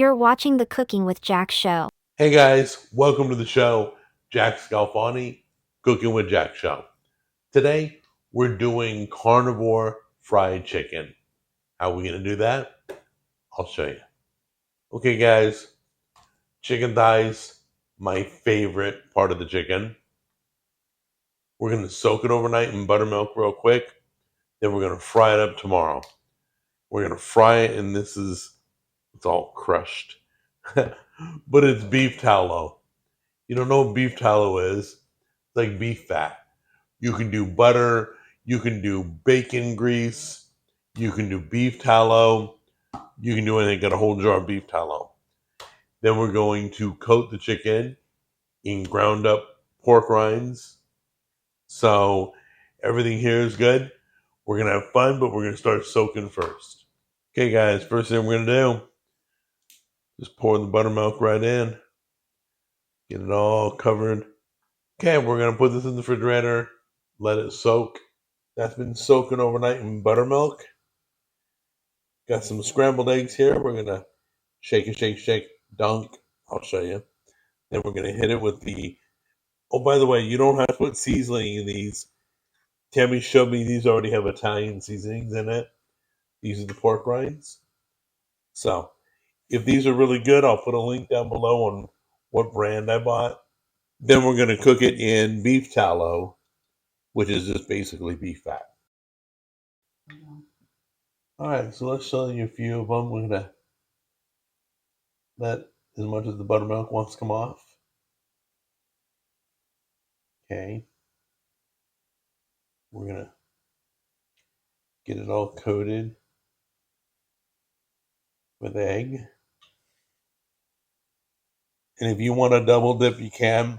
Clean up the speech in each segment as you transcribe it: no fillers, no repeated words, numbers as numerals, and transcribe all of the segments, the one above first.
You're watching the Cooking with Jack show. Hey guys, welcome to the show. Jack Scalfani, Cooking with Jack show. Today we're doing carnivore fried chicken. How are we going to do that? I'll show you. Okay guys, chicken thighs, my favorite part of the chicken. We're going to soak it overnight in buttermilk real quick. Then we're going to fry it up tomorrow. We're going to fry it, and it's all crushed. But it's beef tallow. You don't know what beef tallow is? It's like beef fat. You can do butter, you can do bacon grease, you can do beef tallow, you can do anything. Got a whole jar of beef tallow. Then we're going to coat the chicken in ground up pork rinds. So everything here is good. We're going to have fun, but we're going to start soaking first. Okay guys, first thing we're going to do, just pour the buttermilk right in. Get it all covered. Okay, we're going to put this in the refrigerator, let it soak. That's been soaking overnight in buttermilk. Got some scrambled eggs here. We're going to shake, dunk. I'll show you. Then we're going to hit it with the... Oh, by the way, you don't have to put seasoning in these. Tammy showed me these already have Italian seasonings in it. These are the pork rinds. So, if these are really good, I'll put a link down below on what brand I bought. Then we're going to cook it in beef tallow, which is just basically beef fat. All right, so let's show you a few of them. We're going to let as much as the buttermilk wants to come off. Okay. We're going to get it all coated with egg. And if you want a double dip, you can.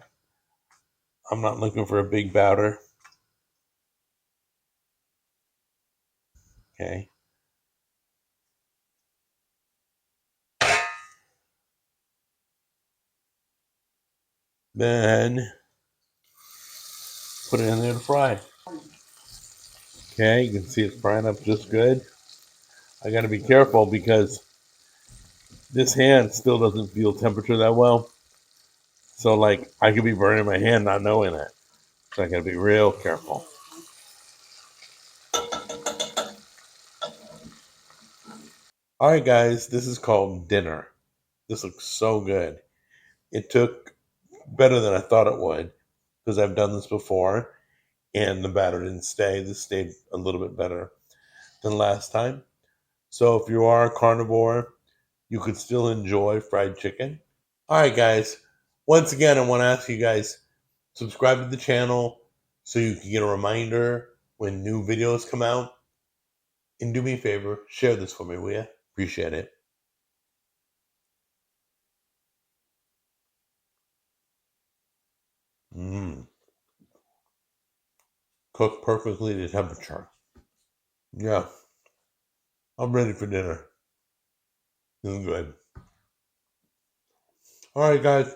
I'm not looking for a big batter. Okay. Then put it in there to fry. Okay, you can see it's frying up just good. I got to be careful because this hand still doesn't feel temperature that well. So, like, I could be burning my hand not knowing it. So I got to be real careful. All right, guys, this is called dinner. This looks so good. It took better than I thought it would because I've done this before and the batter didn't stay. This stayed a little bit better than last time. So if you are a carnivore, you could still enjoy fried chicken. All right, guys. Once again, I want to ask you guys, subscribe to the channel so you can get a reminder when new videos come out. And do me a favor, share this for me, will you? Appreciate it. Cooked perfectly to temperature. Yeah. I'm ready for dinner. This is good. All right, guys.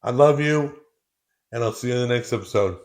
I love you, and I'll see you in the next episode.